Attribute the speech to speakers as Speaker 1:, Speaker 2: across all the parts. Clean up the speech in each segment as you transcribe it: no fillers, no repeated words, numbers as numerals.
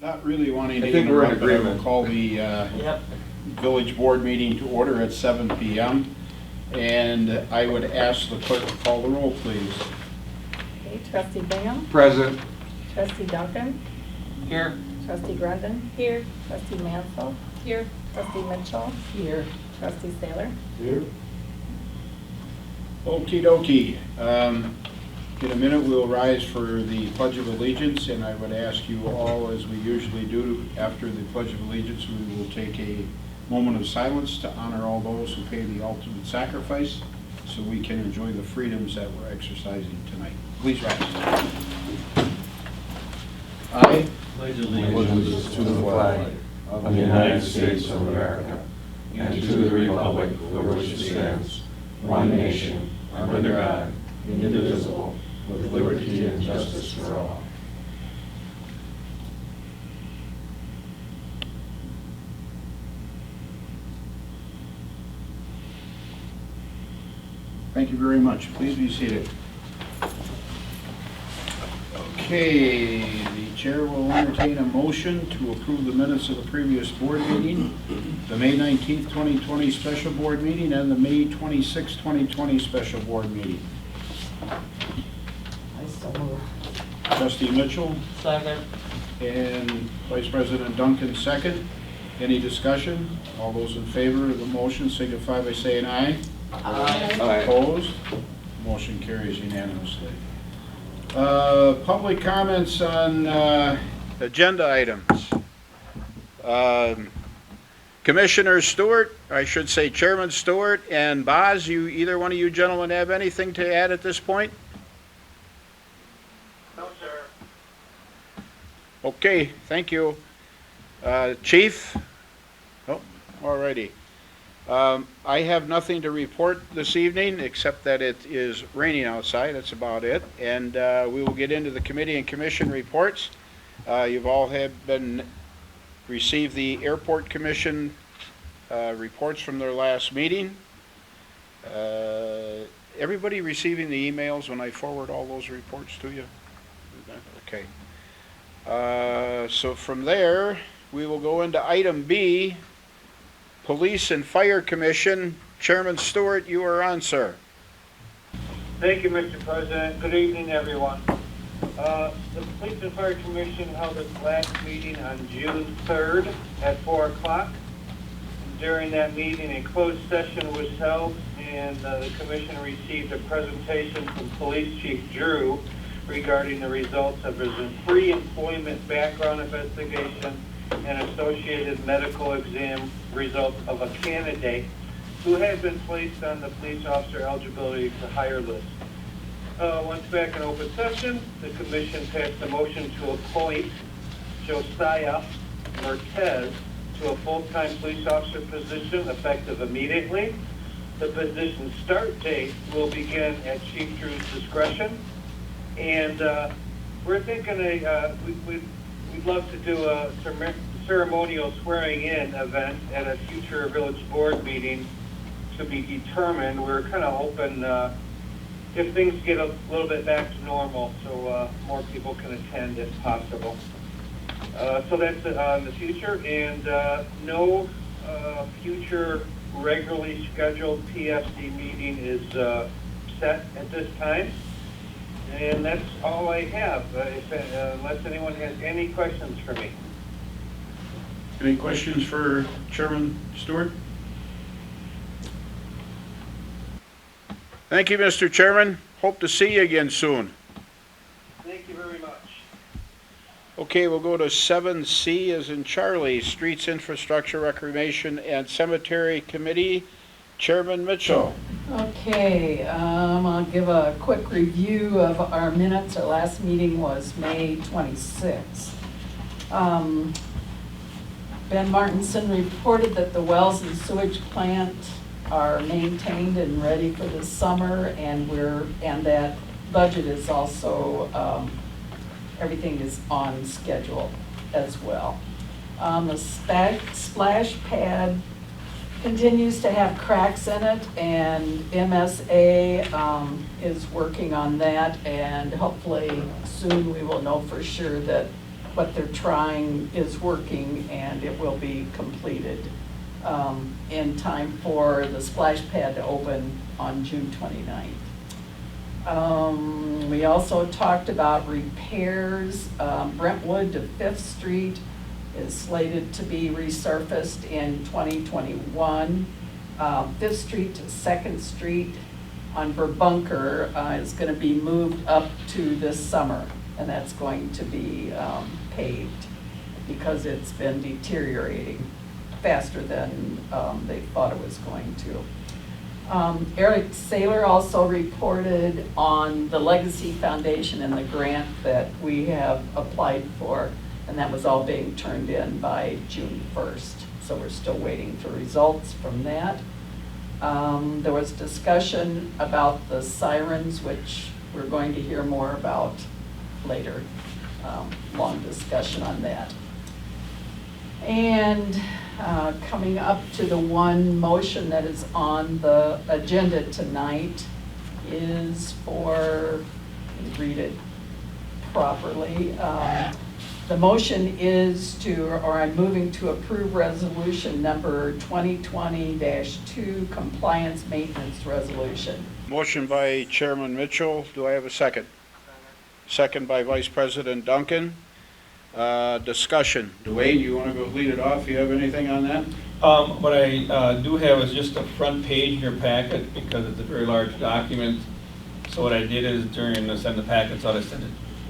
Speaker 1: Not really wanting to
Speaker 2: I think we're in
Speaker 1: interrupt, but I will
Speaker 2: agreement.
Speaker 1: call the village board meeting to order at 7 p.m. And I would ask the clerk to call the roll, please.
Speaker 3: Okay, Trustee Bingham,
Speaker 2: Present.
Speaker 3: Trustee Duncan,
Speaker 2: Here.
Speaker 3: Trustee Grundon. Here. Trustee Mansell. Here. Trustee Mitchell. Here. Trustee Saylor.
Speaker 2: Here.
Speaker 1: Okie dokie. In a minute, we'll rise for the Pledge of Allegiance, and I would ask you all, as we usually do after the Pledge of Allegiance, we will take a moment of silence to honor all those who pay the ultimate sacrifice so we can enjoy the freedoms that we're exercising tonight. Please rise. I
Speaker 4: Pledge
Speaker 2: Allegiance to the flag of the United States of America and to the republic for which it stands, one nation, under God, indivisible, with liberty and justice for all.
Speaker 1: Thank you very much. Please be seated. Okay, the chair will entertain a motion to approve the minutes of the previous board meeting, the May 19th, 2020 special board meeting, and the May 26th, 2020 special board meeting.
Speaker 3: I so move.
Speaker 1: Trustee Mitchell
Speaker 3: Second.
Speaker 1: and Vice President Duncan second. Any discussion? All those in favor of the motion signify by saying aye.
Speaker 2: Aye.
Speaker 1: Opposed? Motion carries unanimously. Public comments on agenda items. Commissioner Stewart, I should say Chairman Stewart and Boz, either one of you gentlemen have anything to add at this point?
Speaker 5: No, sir.
Speaker 1: Okay, thank you. Chief? Oh, all righty. I have nothing to report this evening, except that it is raining outside. That's about it. And we will get into the committee and commission reports. You've all received the Airport Commission reports from their last meeting. Everybody receiving the emails when I forward all those reports to you? Okay. So from there, we will go into item B, Police and Fire Commission. Chairman Stewart, you are on, sir.
Speaker 5: Thank you, Mr. President. Good evening, everyone. The Police and Fire Commission held its last meeting on June 3rd at 4 o'clock. During that meeting, a closed session was held, and the commission received a presentation from Police Chief Drew regarding the results of his pre-employment background investigation and associated medical exam results of a candidate who had been placed on the police officer eligibility for hire list. Once back in open session, the commission passed a motion to appoint Josiah Mertez to a full-time police officer position effective immediately. The position start date will begin at Chief Drew's discretion, and we're thinking we'd love to do a ceremonial swearing-in event at a future village board meeting to be determined. We're kind of hoping if things get a little bit back to normal, so more people can attend if possible. So that's in the future, and no future regularly scheduled PFC meeting is set at this time. And that's all I have, unless anyone has any questions for me.
Speaker 1: Any questions for Chairman Stewart? Thank you, Mr. Chairman. Hope to see you again soon.
Speaker 5: Thank you very much.
Speaker 1: Okay, we'll go to 7C as in Charlie, Streets, Infrastructure, Reclamation, and Cemetery Committee. Chairman Mitchell.
Speaker 6: Okay, I'll give a quick review of our minutes. Our last meeting was May 26th. Ben Martinson reported that the wells and sewage plant are maintained and ready for the summer, and that budget is also, everything is on schedule as well. The splash pad continues to have cracks in it, and MSA is working on that, and hopefully soon we will know for sure that what they're trying is working, and it will be completed in time for the splash pad to open on June 29th. We also talked about repairs. Brentwood to Fifth Street is slated to be resurfaced in 2021. Fifth Street to Second Street on Verbunker is going to be moved up to this summer, and that's going to be paved because it's been deteriorating faster than they thought it was going to. Eric Saylor also reported on the Legacy Foundation and the grant that we have applied for, and that was all being turned in by June 1st. So we're still waiting for results from that. There was discussion about the Sirens, which we're going to hear more about later. Long discussion on that. And coming up to the one motion that is on the agenda tonight is for, let me read it properly. The motion is to, or I'm moving to approve resolution number 2020-2, compliance maintenance resolution.
Speaker 1: Motion by Chairman Mitchell. Do I have a second? Second by Vice President Duncan. Discussion. Dwayne, you want to go lead it off? You have anything on that?
Speaker 2: What I do have is just a front page in your packet because it's a very large document. So what I did is during the send the packets out, I sent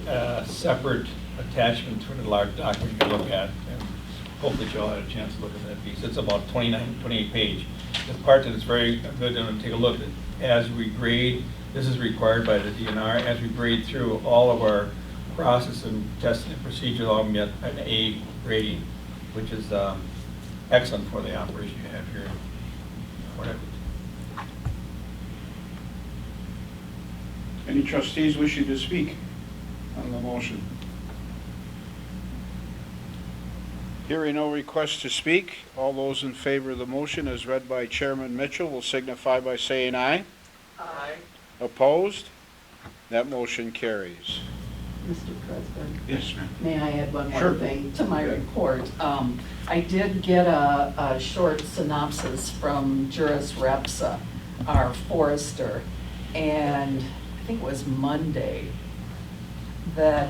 Speaker 2: a separate attachment to the large document you can look at. And hopefully you all had a chance to look at that piece. It's about 28 page. The part that is very good to take a look at as we grade, this is required by the DNR, as we grade through all of our process and testing and procedure, all of them get an A grading, which is excellent for the operation you have here. Whatever.
Speaker 1: Any trustees wishing to speak on the motion? Hearing no request to speak, all those in favor of the motion as read by Chairman Mitchell will signify by saying aye.
Speaker 6: Aye.
Speaker 1: Opposed? That motion carries.
Speaker 6: Mr. President,
Speaker 1: Yes, ma'am.
Speaker 6: may I add one
Speaker 1: Sure.
Speaker 6: more thing to my report? I did get a short synopsis from Juris Repsa, our forester, and I think it was Monday that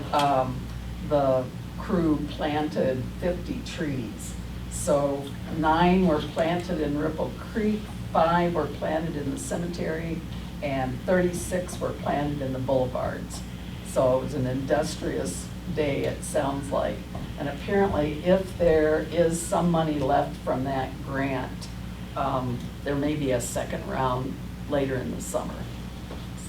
Speaker 6: the crew planted 50 trees. So 9 were planted in Ripple Creek, 5 were planted in the cemetery, and 36 were planted in the boulevards. So it was an industrious day, it sounds like. And apparently, if there is some money left from that grant, there may be a second round later in the summer,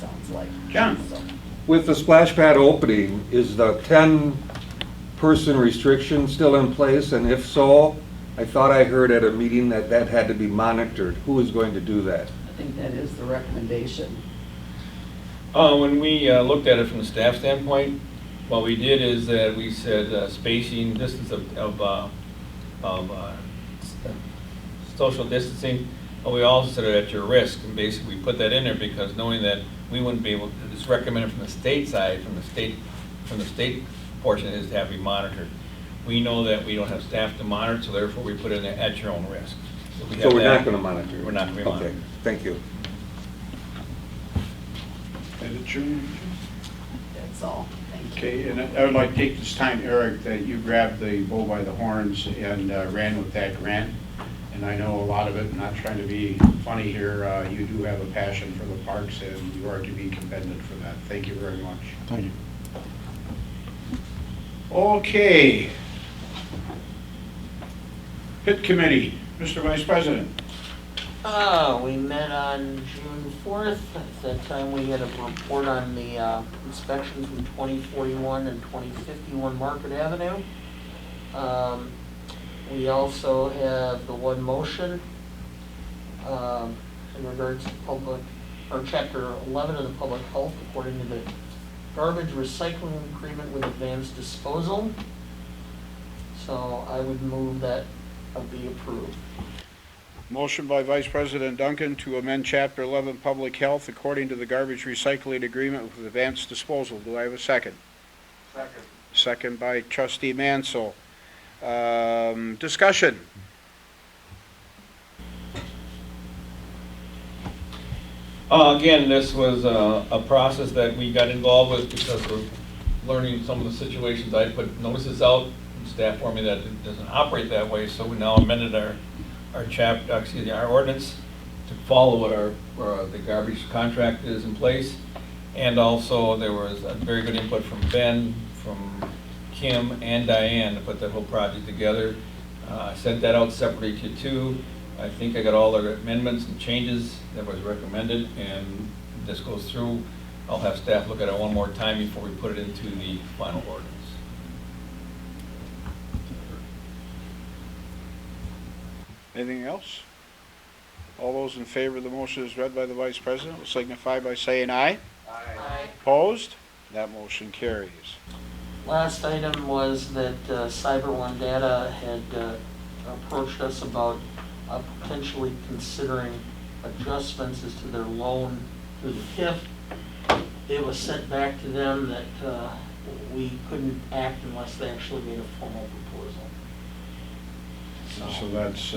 Speaker 6: sounds like.
Speaker 1: John?
Speaker 6: So,
Speaker 4: With the splash pad opening, is the 10-person restriction still in place? And if so, I thought I heard at a meeting that that had to be monitored. Who is going to do that?
Speaker 6: I think that is the recommendation.
Speaker 2: When we looked at it from the staff standpoint, what we did is that we said spacing, distance of social distancing, but we also said it at your risk, and basically we put that in there because knowing that we wouldn't be able to, it's recommended from the state side, from the state portion is to have it monitored. We know that we don't have staff to monitor, so therefore we put it in there at your own risk.
Speaker 4: So we're not going to monitor?
Speaker 2: We're not going to monitor.
Speaker 4: Okay, thank you.
Speaker 6: That's all, thank you.
Speaker 1: Okay, and I would like to take this time, Eric, that you grabbed the bull by the horns and ran with that grant. And I know a lot of it, not trying to be funny here, you do have a passion for the parks and you are to be commended for that. Thank you very much.
Speaker 4: Thank you.
Speaker 1: Okay. Pit Committee, Mr. Vice President.
Speaker 7: We met on June 4th. At that time, we had a report on the inspections from 2041 and 2051 Market Avenue. We also have the one motion in regards to public, or Chapter 11 of the Public Health, according to the garbage recycling agreement with advanced disposal. So I would move that be approved.
Speaker 1: Motion by Vice President Duncan to amend Chapter 11 Public Health according to the garbage recycling agreement with advanced disposal. Do I have a second?
Speaker 5: Second.
Speaker 1: second by trustee Mansell. Discussion.
Speaker 8: Again, this was a process that we got involved with because of learning some of the situations. I put notices out, and staff told me that it doesn't operate that way, so we now amended our ordinance to follow what the garbage contract is in place. And also, there was a very good input from Ben, from Kim, and Diane to put that whole project together. I sent that out separately to you too. I think I got all the amendments and changes that was recommended, and if this goes through, I'll have staff look at it one more time before we put it into the final ordinance.
Speaker 1: Anything else? All those in favor of the motion as read by the Vice President will signify by saying aye.
Speaker 3: Aye.
Speaker 1: Opposed? That motion carries.
Speaker 7: Last item was that Cyber One Data had approached us about potentially considering adjustments as to their loan through the TIF. It was sent back to them that we couldn't act unless they actually made a formal proposal.
Speaker 1: So that's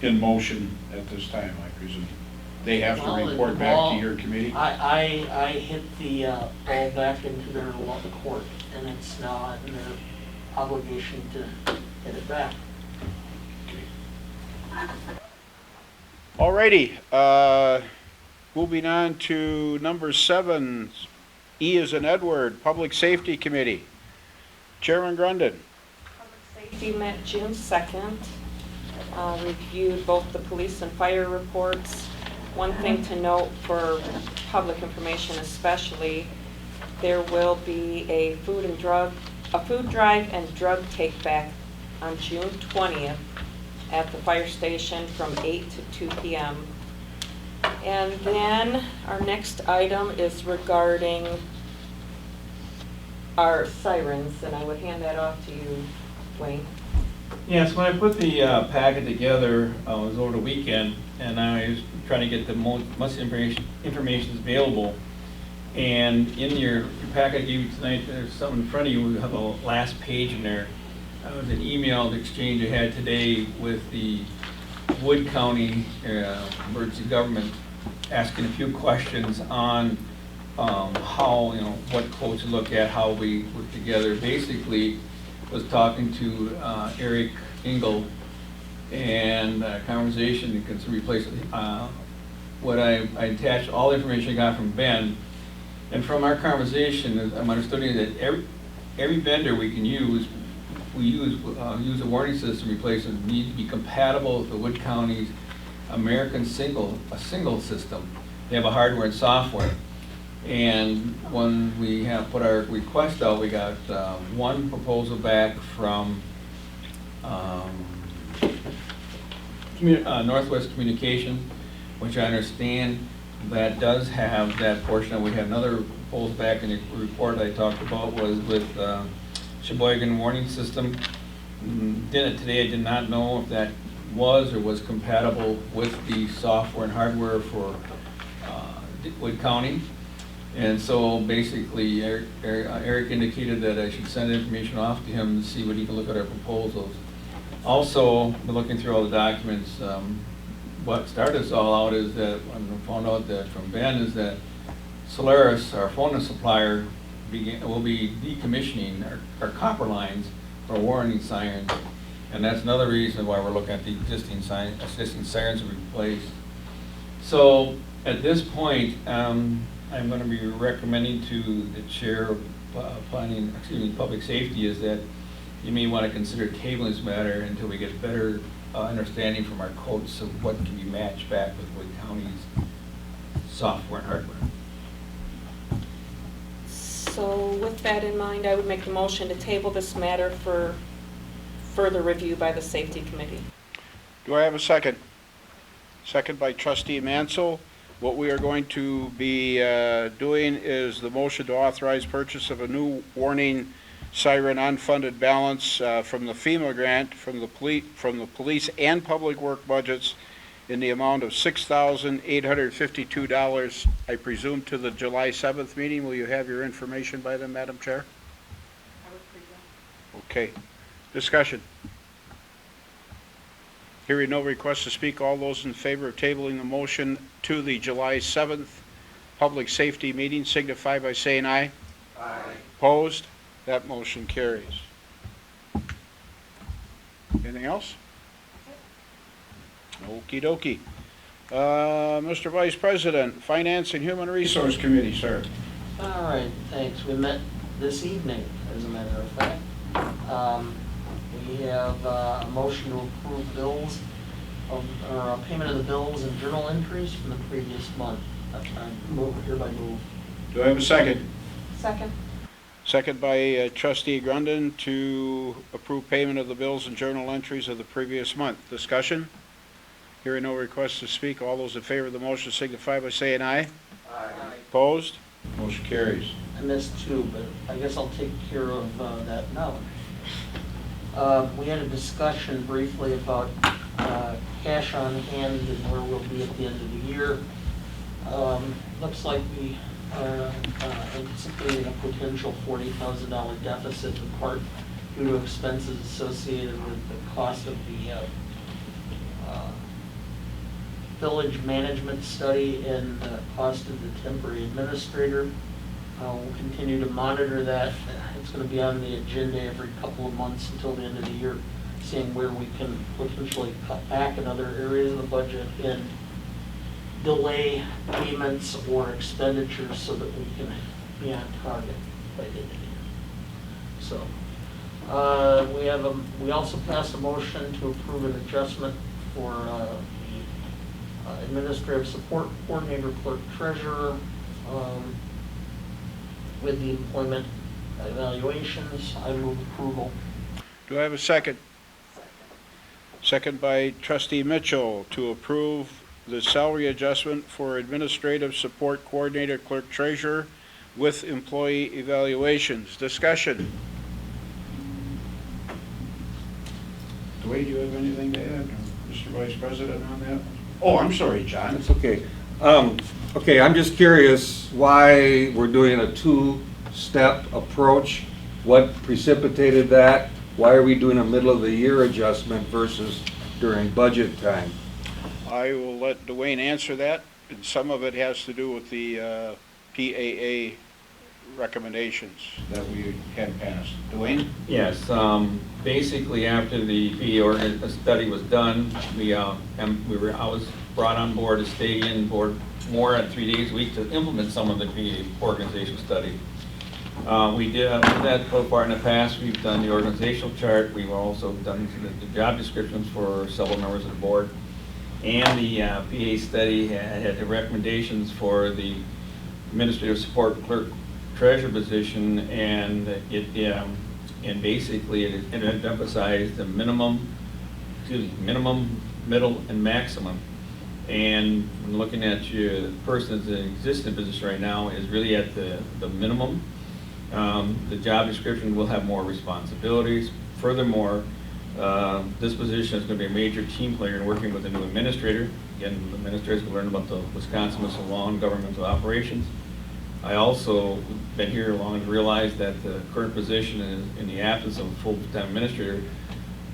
Speaker 1: in motion at this time, I presume. They have to
Speaker 7: Well,
Speaker 1: report back to your committee?
Speaker 7: I hit the ball back into their court, and it's now in their obligation to get it back.
Speaker 1: Alrighty, moving on to number 7, E as in Edward, Public Safety Committee. Chairman Grundon.
Speaker 3: Public Safety met June 2nd, reviewed both the police and fire reports. One thing to note for public information especially, there will be a food drive and drug take back on June 20th at the fire station from 8 to 2 p.m. And then our next item is regarding our sirens, and I would hand that off to you, Wayne.
Speaker 8: Yes, when I put the packet together, it was over the weekend, and I was trying to get the most information available. And in your packet I gave you tonight, there's something in front of you. We have a last page in there. It was an email exchange I had today with the Wood County Emergency Government, asking a few questions on how, what quotes to look at, how we work together. Basically, was talking to Eric Engel, and a conversation to consider replacing what I attached all the information I got from Ben. And from our conversation, I'm understanding that every vendor we can use, use a warning system replacement need to be compatible with the Wood County's American single system. They have a hardware and software. And when we have put our request out, we got one proposal back from Northwest Communication, which I understand that does have that portion. We had another proposal back in the report I talked about was with Sheboygan Warning System. Today I did not know if that was or was compatible with the software and hardware for Wood County. And so basically Eric indicated that I should send information off to him to see what he can look at our proposals. Also, looking through all the documents, what started us all out is that when we found out that from Ben is that Solaris, our phone supplier, will be decommissioning our copper lines for warning sirens. And that's another reason why we're looking at the existing sirens to be replaced. So at this point, I'm going to be recommending to the chair of public safety is that you may want to consider tabling this matter until we get better understanding from our quotes of what can be matched back with Wood County's software and hardware.
Speaker 3: So with that in mind, I would make the motion to table this matter for further review by the Safety Committee.
Speaker 1: Do I have a second? Second by trustee Mansell. What we are going to be doing is the motion to authorize purchase of a new warning siren unfunded balance from the FEMA grant from the police and public work budgets in the amount of $6,852. I presume to the July 7th meeting. Will you have your information by then, Madam Chair? Okay. Discussion. Hearing no request to speak, all those in favor of tabling the motion to the July 7th Public Safety Meeting signify by saying aye. Aye. Opposed? That motion carries. Anything else? Okey dokey. Mr. Vice President, Finance and Human Resource Committee, sir.
Speaker 7: All right, thanks. We met this evening, as a matter of fact. We have a motion to approve bills, or a payment of the bills and journal entries from the previous month. Hereby move.
Speaker 1: Do I have a second?
Speaker 3: Second.
Speaker 1: Second by Trustee Grundon to approve payment of the bills and journal entries of the previous month. Discussion? Hearing no request to speak, all those in favor of the motion signify by saying aye.
Speaker 7: Aye.
Speaker 1: Opposed? Motion carries.
Speaker 7: I missed two, but I guess I'll take care of that now. We had a discussion briefly about cash on hand and where we'll be at the end of the year. Looks like we are anticipating a potential $40,000 deficit, in part due to expenses associated with the cost of the village management study and the cost of the temporary administrator. We'll continue to monitor that. It's going to be on the agenda every couple of months until the end of the year, seeing where we can potentially cut back in other areas of the budget and delay payments or expenditures so that we can be on target by the end of the year. So we also passed a motion to approve an adjustment for the administrative support coordinator, clerk, treasurer, with the employment evaluations. I move approval.
Speaker 1: Do I have a second? Second by Trustee Mitchell to approve the salary adjustment for administrative support coordinator, clerk, treasurer with employee evaluations. Discussion. Dwayne, do you have anything to add, Mr. Vice President, on that? Oh, I'm sorry, John.
Speaker 4: That's okay. Okay, I'm just curious why we're doing a two-step approach. What precipitated that? Why are we doing a middle-of-the-year adjustment versus during budget time?
Speaker 1: I will let Dwayne answer that, and some of it has to do with the PAA recommendations that we had passed. Dwayne?
Speaker 8: Yes, basically after the PE study was done, I was brought on board to stay in board more at 3 days a week to implement some of the PA organizational study. We did that so far in the past. We've done the organizational chart. We've also done the job descriptions for several members of the board. And the PA study had the recommendations for the administrative support clerk treasurer position, and basically it emphasized the minimum, middle, and maximum. And when looking at the person that's in existing position right now is really at the minimum. The job description will have more responsibilities. Furthermore, this position is going to be a major team player in working with the new administrator. Again, the administrators will learn about the Wisconsin Municipal Law and governmental operations. I also been here long and realized that the current position is in the absence of a full-time administrator.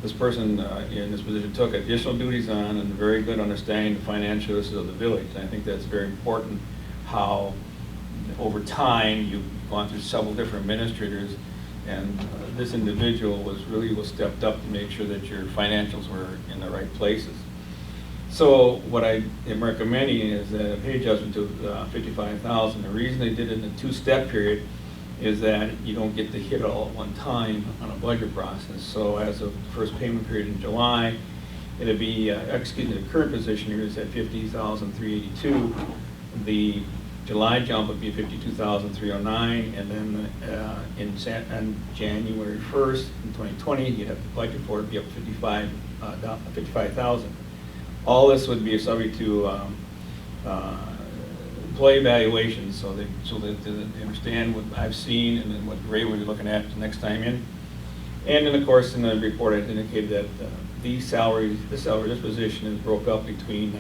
Speaker 8: This person in this position took additional duties on and very good understanding the financial issues of the village. And I think that's very important how over time you've gone through several different administrators, and this individual was stepped up to make sure that your financials were in the right places. So what I am recommending is a pay adjustment to $55,000. The reason they did it in a two-step period is that you don't get to hit it all at one time on a budget process. So as of the first payment period in July, it'll be, the current position here is at $50,382. The July jump would be $52,309, and then on January 1st in 2020, you'd have to budget for it, be up $55,000. All this would be subject to employee evaluations, so that they understand what I've seen and then what Ray will be looking at the next time in. And then, of course, in the report, I indicated that this position is broke up between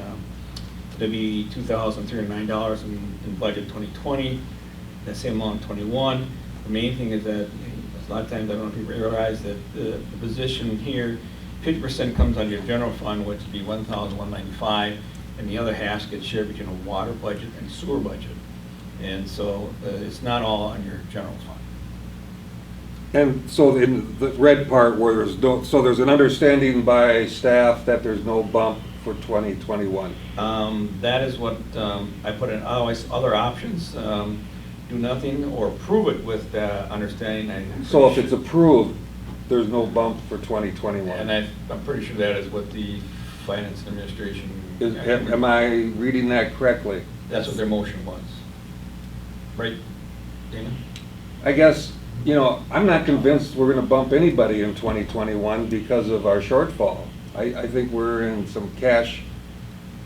Speaker 8: to be $2,309 in budget 2020, that same amount in 21. The main thing is that A lot of times, I don't know if you realize that the position here, 50% comes out of your general fund, which would be $1,195, and the other half gets shared between a water budget and sewer budget. And so it's not all on your general fund.
Speaker 4: And so in the red part where there's no, so there's an understanding by staff that there's no bump for 2021.
Speaker 8: That is what I put in, otherwise, other options, do nothing or prove it with understanding.
Speaker 4: So if it's approved, there's no bump for 2021.
Speaker 8: And I'm pretty sure that is what the Finance Administration.
Speaker 4: Am I reading that correctly?
Speaker 8: That's what their motion was. Right, Dana?
Speaker 4: I guess, you know, I'm not convinced we're gonna bump anybody in 2021 because of our shortfall. I think we're in some cash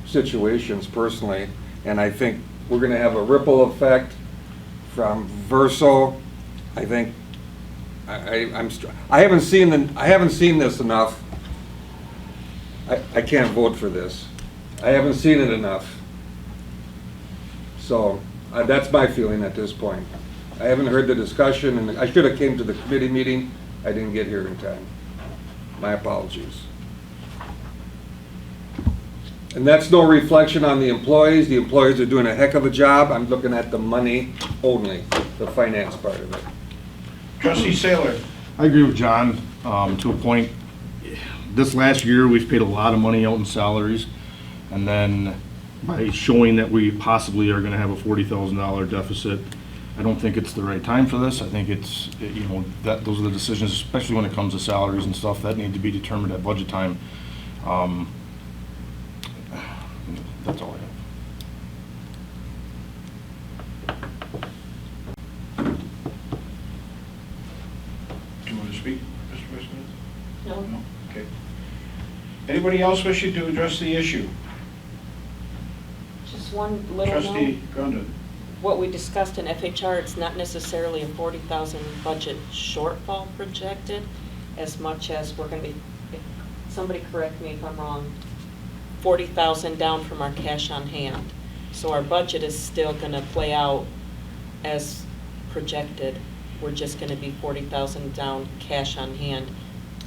Speaker 4: situations personally, and I think we're gonna have a ripple effect from Verso. I think, I haven't seen this enough. I can't vote for this. I haven't seen it enough. So, that's my feeling at this point. I haven't heard the discussion, and I should have came to the committee meeting. I didn't get here in time. My apologies. And that's no reflection on the employees. The employees are doing a heck of a job. I'm looking at the money only, the finance part of it.
Speaker 1: Trustee Saylor.
Speaker 9: I agree with John to a point. This last year, we've paid a lot of money out in salaries, and then by showing that we possibly are going to have a $40,000 deficit, I don't think it's the right time for this. I think it's, you know, that those are the decisions, especially when it comes to salaries and stuff, that need to be determined at budget time. That's all I have.
Speaker 1: Do you want to speak, Mr. President?
Speaker 3: No?
Speaker 1: No? Okay. Anybody else wishing to address the issue?
Speaker 3: Just one little note.
Speaker 1: Trustee Grundon.
Speaker 3: What we discussed in FHR, it's not necessarily a 40,000 budget shortfall projected, as much as we're going to be, if somebody correct me if I'm wrong, 40,000 down from our cash on hand. So our budget is still going to play out as projected. We're just going to be 40,000 down cash on hand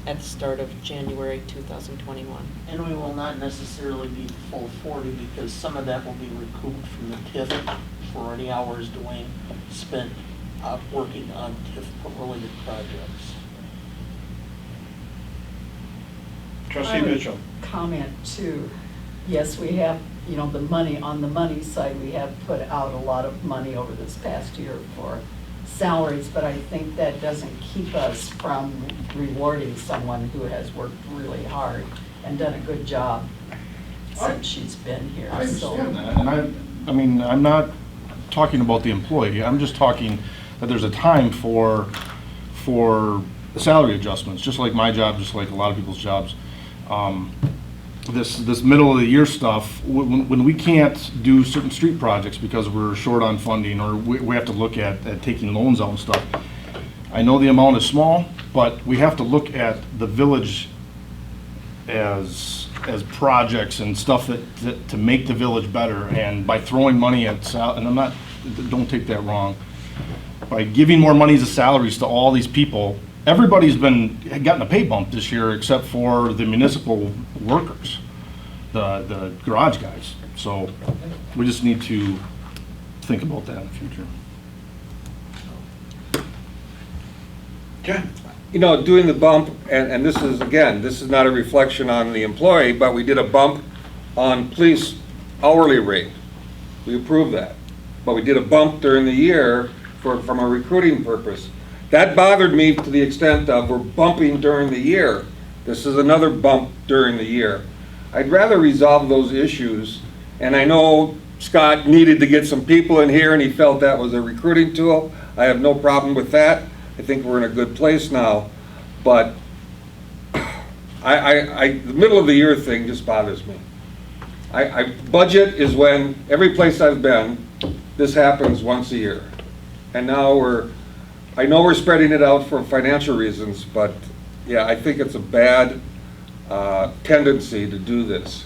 Speaker 3: at the start of January 2021.
Speaker 7: And we will not necessarily be full 40 because some of that will be recouped from the TIF for any hours Dwayne spent working on TIF-related projects.
Speaker 1: Trustee Mitchell.
Speaker 6: Comment too. Yes, we have, you know, the money, on the money side, we have put out a lot of money over this past year for salaries, but I think that doesn't keep us from rewarding someone who has worked really hard and done a good job since she's been here.
Speaker 9: I understand that, and I mean, I'm not talking about the employee, I'm just talking that there's a time for salary adjustments, just like my job, just like a lot of people's jobs. This middle of the year stuff, when we can't do certain street projects because we're short on funding, or we have to look at taking loans out and stuff. I know the amount is small, but we have to look at the village as projects and stuff that to make the village better. And by throwing money at and I'm not, don't take that wrong, by giving more money as salaries to all these people, everybody's gotten a pay bump this year except for the municipal workers, the garage guys. So we just need to think about that in the future.
Speaker 1: Ken.
Speaker 4: You know, doing the bump, and this is, again, this is not a reflection on the employee, but we did a bump on police hourly rate. We approved that. But we did a bump during the year from a recruiting purpose. That bothered me to the extent of we're bumping during the year. This is another bump during the year. I'd rather resolve those issues, and I know Scott needed to get some people in here and he felt that was a recruiting tool. I have no problem with that. I think we're in a good place now, but the middle of the year thing just bothers me. Budget is when, every place I've been, this happens once a year. And now I know we're spreading it out for financial reasons, but yeah, I think it's a bad tendency to do this.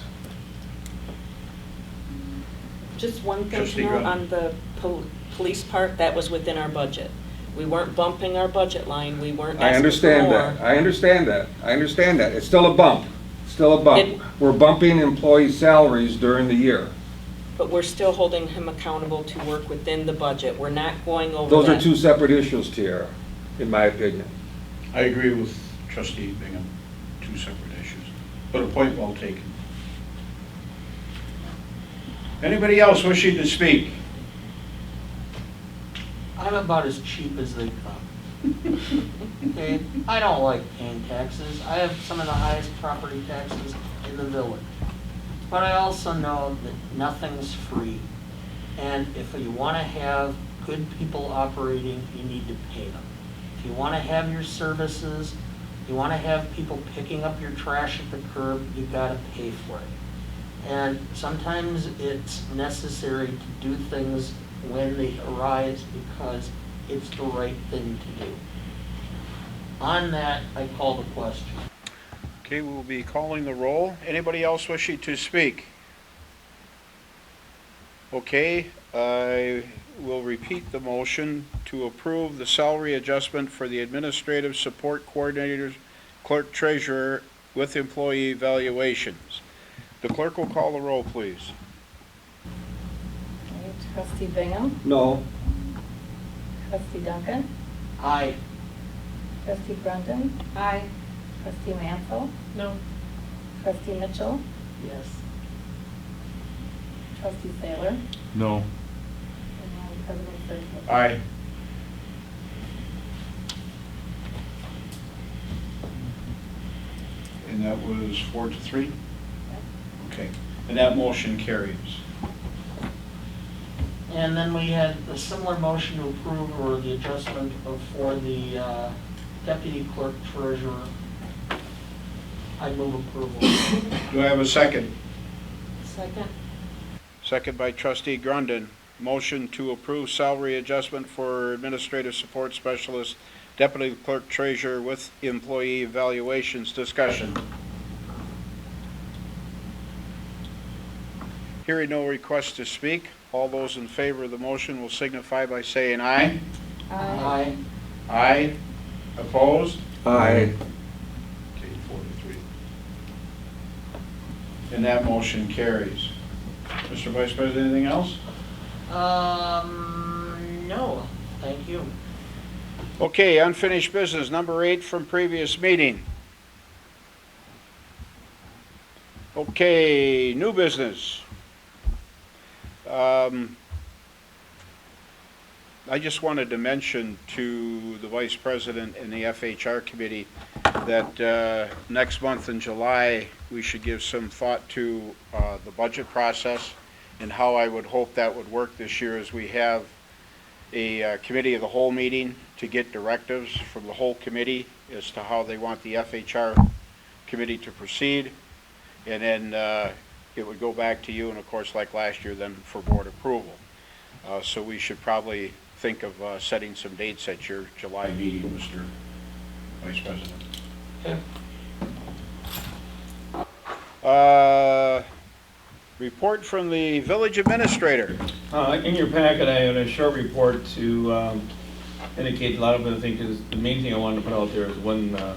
Speaker 3: Just one thing
Speaker 1: Trustee
Speaker 3: to note
Speaker 1: Grundy.
Speaker 3: on the police part, that was within our budget. We weren't bumping our budget line, we weren't
Speaker 4: I
Speaker 3: asking for
Speaker 4: understand
Speaker 3: more.
Speaker 4: that, I understand that, I understand that. It's still a bump, still a bump.
Speaker 3: It-
Speaker 4: We're bumping employee salaries during the year.
Speaker 3: But we're still holding him accountable to work within the budget. We're not going over
Speaker 4: Those are
Speaker 3: that.
Speaker 4: two separate issues, Tiara, in my opinion.
Speaker 1: I agree with trustee Bingham, two separate issues, but a point well taken. Anybody else wishing to speak?
Speaker 7: I'm about as cheap as they come. Okay, I don't like paying taxes. I have some of the highest property taxes in the village. But I also know that nothing's free. And if you want to have good people operating, you need to pay them. If you want to have your services, you want to have people picking up your trash at the curb, you got to pay for it. And sometimes it's necessary to do things when they arise because it's the right thing to do. On that, I call the question.
Speaker 1: Okay, we'll be calling the roll. Anybody else wishing to speak? Okay, I will repeat the motion to approve the salary adjustment for the administrative support coordinators, clerk treasurer with employee evaluations. The clerk will call the roll, please.
Speaker 10: Okay, Trustee Bingham,
Speaker 4: No,
Speaker 10: Trustee Duncan,
Speaker 7: Aye.
Speaker 10: Trustee Brunton,
Speaker 3: Aye.
Speaker 10: Trustee Mansell,
Speaker 3: No.
Speaker 10: Trustee Mitchell,
Speaker 7: Yes.
Speaker 10: Trustee Saylor,
Speaker 9: No.
Speaker 10: and President Sergio.
Speaker 1: Aye. And that was 4-3? Okay, and that motion carries.
Speaker 7: And then we had a similar motion to approve or the adjustment for the deputy clerk treasurer. I move approval.
Speaker 1: Do I have a second?
Speaker 3: Second?
Speaker 1: Second by trustee Grundon. Motion to approve salary adjustment for administrative support specialist, deputy clerk treasurer with employee evaluations. Discussion. Hearing no request to speak, all those in favor of the motion will signify by saying aye.
Speaker 7: Aye.
Speaker 1: Aye. Opposed?
Speaker 4: aye.
Speaker 1: Okay, 4-3. And that motion carries. Mr. Vice President, anything else?
Speaker 7: No, thank you.
Speaker 1: Okay, unfinished business, number 8 from previous meeting. Okay, new business. I just wanted to mention to the Vice President and the FHR Committee that next month in July, we should give some thought to the budget process and how I would hope that would work this year as we have a committee of the whole meeting to get directives from the whole committee as to how they want the FHR committee to proceed. And then it would go back to you, and of course, like last year, then for board approval. So we should probably think of setting some dates at your July meeting, Mr. Vice President.
Speaker 7: Okay.
Speaker 1: Report from the village administrator.
Speaker 8: In your packet, I have a short report to indicate a lot of the things. The main thing I wanted to put out there is when the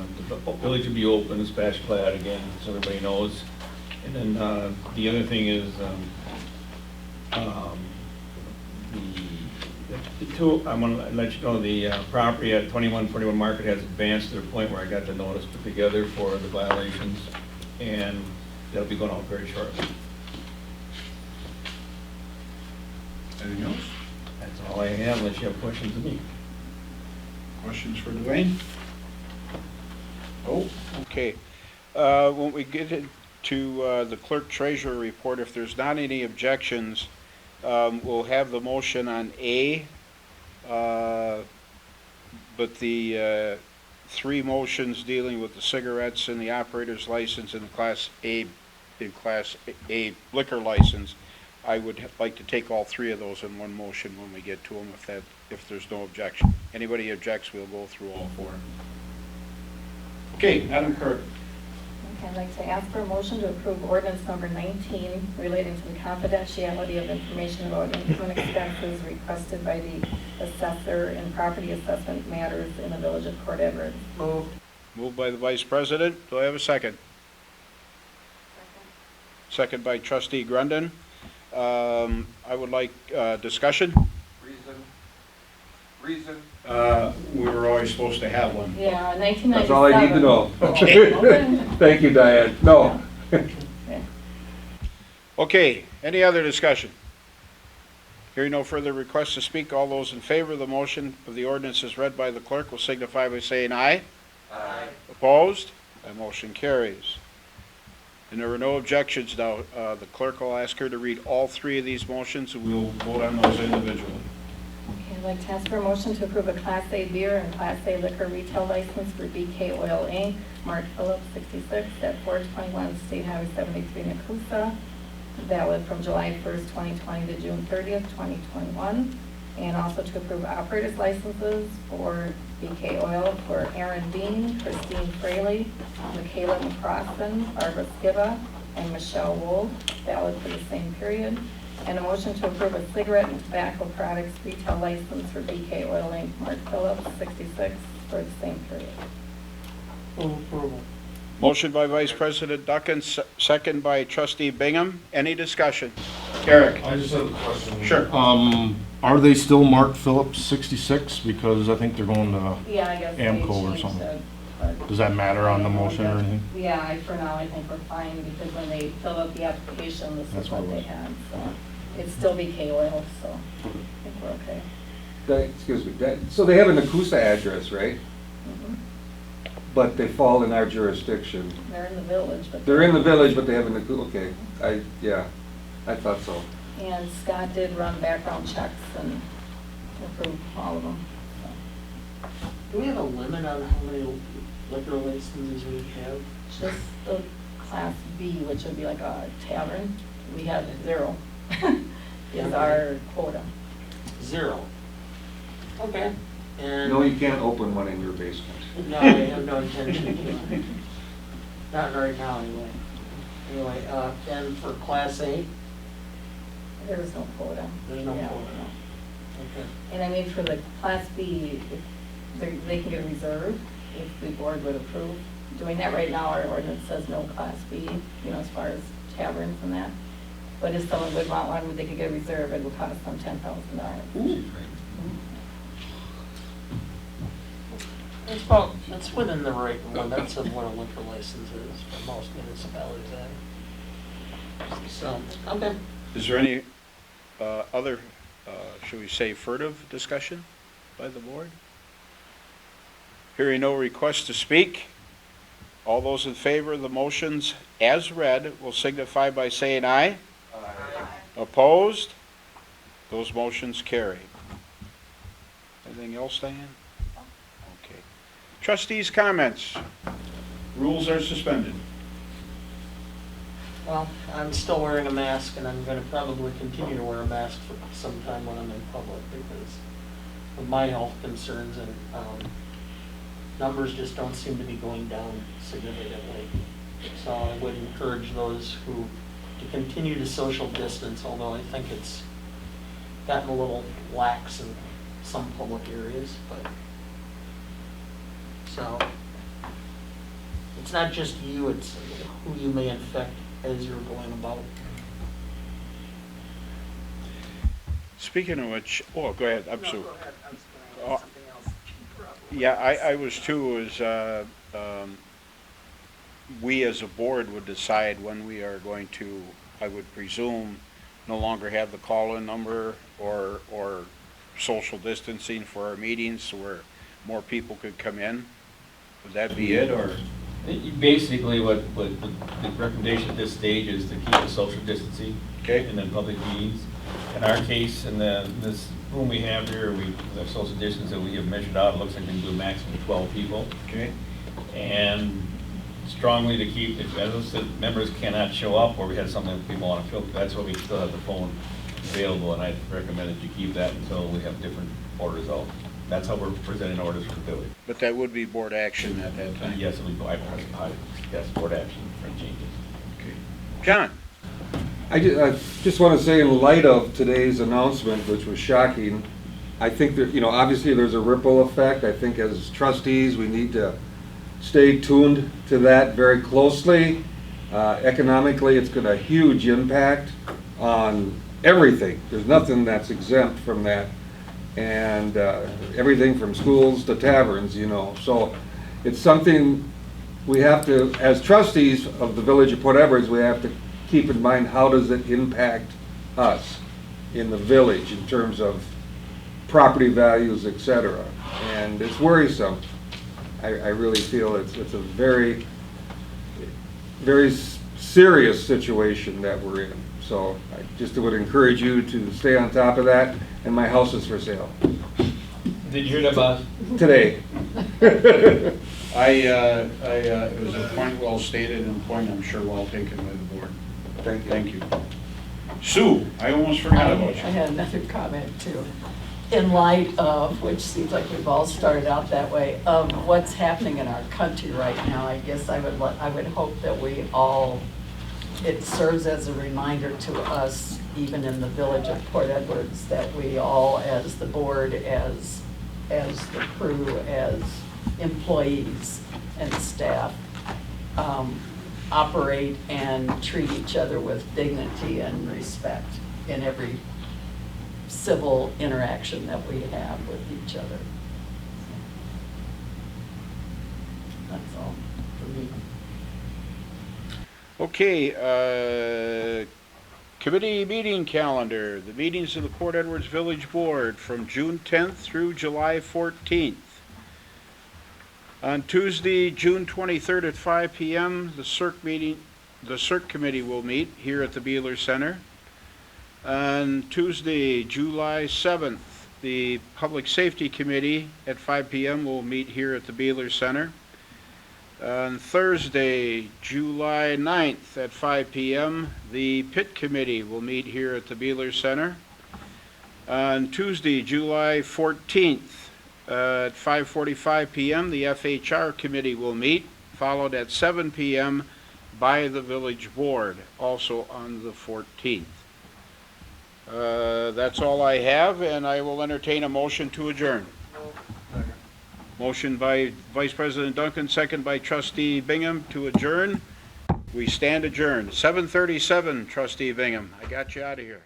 Speaker 8: village will be open, splash pad again, so everybody knows. And then the other thing is I want to let you know the property at 2141 Market has advanced to the point where I got the notice put together for the violations, and that'll be going out very shortly.
Speaker 1: Anything else?
Speaker 8: That's all I have, unless you have questions of me.
Speaker 1: Questions for Dwayne? Oh, okay. When we get into the clerk treasurer report, if there's not any objections, we'll have the motion on A, but the 3 motions dealing with the cigarettes and the operator's license and the Class A liquor license, I would like to take all 3 of those in one motion when we get to them, if there's no objection. Anybody objects, we'll go through all 4. Okay, Madam Clerk.
Speaker 10: Okay. I'd like to ask for a motion to approve ordinance number 19 relating to the confidentiality of information about income and expenses requested by the assessor in property assessment matters in the village of Port Everett.
Speaker 7: Moved.
Speaker 1: Moved by the Vice President. Do I have a second? Second by Trustee Grundon. I would like discussion.
Speaker 4: Reason?
Speaker 1: We were always supposed to have one.
Speaker 10: Yeah, 1997.
Speaker 4: That's all I need to know.
Speaker 10: Okay.
Speaker 4: Thank you, Diane. No.
Speaker 1: Okay, any other discussion? Hearing no further requests to speak, all those in favor of the motion of the ordinance as read by the clerk will signify by saying aye.
Speaker 7: Aye.
Speaker 1: Opposed? That motion carries. And there were no objections now. The clerk will ask her to read all three of these motions, and we will vote on those individually.
Speaker 10: Okay, I'd like to ask for a motion to approve a Class A beer and Class A liquor retail license for BK Oil Inc., Mark Phillips, 66, at 421 State Highway 73 in Nakusa, valid from July 1st, 2020 to June 30th, 2021. And also to approve operators licenses for BK Oil for Aaron Dean, Christine Fraley, Michaela McCrossin, Barbara Skiba, and Michelle Wold, valid for the same period. And a motion to approve a cigarette and tobacco products retail license for BK Oil Inc., Mark Phillips, 66, for the same period.
Speaker 7: Move approval.
Speaker 1: Motion by Vice President Ducken, second by Trustee Bingham. Any discussion? Eric?
Speaker 9: I just have a question.
Speaker 1: Sure.
Speaker 9: Are they still Mark Phillips 66? Because I think they're going to,
Speaker 10: Yeah, I guess. they
Speaker 9: AMCO or
Speaker 10: changed
Speaker 9: something.
Speaker 10: it, but-
Speaker 9: does that matter on the motion or anything?
Speaker 10: Yeah, for now, I think we're fine, because when they filled out the application, this
Speaker 9: That's
Speaker 10: is
Speaker 9: what
Speaker 10: what
Speaker 9: it
Speaker 10: they
Speaker 9: was.
Speaker 10: had, so. It's still BK Oil, so I think we're okay.
Speaker 4: Excuse me. So they have an Nakusa address, right?
Speaker 10: Mhm.
Speaker 4: But they fall in our jurisdiction.
Speaker 10: They're in the village, but.
Speaker 4: They're in the village, but they have an Nakusa, okay. I thought so.
Speaker 10: And Scott did run background checks and approved all of them, so.
Speaker 7: Do we have a limit on how many liquor licenses we have?
Speaker 10: Just the Class B, which would be like a tavern, we have 0, is our quota.
Speaker 7: 0. Okay. And.
Speaker 4: No, you can't open one in your basement.
Speaker 7: No, I have no intention to. Not right now, anyway. Anyway, and for Class A,
Speaker 10: There is no quota.
Speaker 7: there's no
Speaker 10: Yeah.
Speaker 7: quota. Okay.
Speaker 10: And I mean, for the Class B, they can get a reserve if the board would approve doing that. Right now, our ordinance says no Class B, as far as taverns and that. But if someone would want one, they could get a reserve, it would cost them $10,000.
Speaker 7: That's within the right limits of what a liquor license is for most municipalities. So, okay.
Speaker 1: Is there any other, should we say, furtive discussion by the board? Hearing no request to speak, all those in favor of the motions as read will signify by saying aye. Aye. Opposed? Those motions carry. Anything else, Diane? Okay. Trustees' comments. Rules are suspended.
Speaker 7: Well, I'm still wearing a mask, and I'm going to probably continue to wear a mask for some time when I'm in public because of my health concerns, and numbers just don't seem to be going down significantly. So I would encourage those who to continue to social distance, although I think it's gotten a little lax in some public areas. But so it's not just you; it's who you may infect as you're going about.
Speaker 1: Speaking of which, oh, go ahead, I'm sorry.
Speaker 7: No, go ahead. I was
Speaker 1: Oh.
Speaker 7: going to add something else.
Speaker 1: Yeah, I was too, we as a board would decide when we are going to, I would presume, no longer have the call-in number or social distancing for our meetings where more people could come in. Would that be it, or?
Speaker 8: Basically, what the recommendation at this stage is to keep the social distancing
Speaker 1: Okay.
Speaker 8: in the public meetings. In our case, in this room we have here, the social distance that we have measured out, it looks like we can do a maximum of 12 people.
Speaker 1: Okay.
Speaker 8: And strongly to keep, if members cannot show up, or we have something that people want to fill, that's why we still have the phone available, and I recommend that you keep that until we have different orders out. That's how we're presenting orders for the village.
Speaker 1: But that would be board action at that time.
Speaker 8: Yes, it'll be, yes, board action for changes.
Speaker 1: John?
Speaker 4: I just want to say, in light of today's announcement, which was shocking, I think that, obviously there's a ripple effect. I think as trustees, we need to stay tuned to that very closely. Economically, it's got a huge impact on everything. There's nothing that's exempt from that. And everything from schools to taverns, So it's something we have to, as trustees of the Village of Port Edwards, we have to keep in mind, how does it impact us in the village in terms of property values, et cetera. And it's worrisome. I really feel it's a very, very serious situation that we're in. So I just would encourage you to stay on top of that, and my house is for sale.
Speaker 8: Did you hear that, boss?
Speaker 4: Today.
Speaker 1: It was a point well stated and a point I'm sure well taken by the board.
Speaker 4: Thank you.
Speaker 1: Thank you. Sue, I almost forgot about
Speaker 6: I
Speaker 1: you.
Speaker 6: had another comment too. In light of, which seems like we've all started out that way, of what's happening in our country right now, I guess I would hope that we all, it serves as a reminder to us, even in the Village of Port Edwards, that we all, as the board, as the crew, as employees and staff, operate and treat each other with dignity and respect in every civil interaction that we have with each other. That's all for me.
Speaker 1: Okay, committee meeting calendar. The meetings of the Port Edwards Village Board from June 10th through July 14th. On Tuesday, June 23rd at 5 p.m., the CERC committee will meet here at the Beeler Center. On Tuesday, July 7th, the Public Safety Committee at 5 p.m. will meet here at the Beeler Center. On Thursday, July 9th at 5 p.m., the Pit Committee will meet here at the Beeler Center. On Tuesday, July 14th, at 5:45 p.m., the FHR Committee will meet, followed at 7 p.m. by the Village Board, also on the 14th. That's all I have, and I will entertain a motion to adjourn. Motion by Vice President Duncan, second by Trustee Bingham to adjourn. We stand adjourned. 7:37, Trustee Bingham. I got you out of here.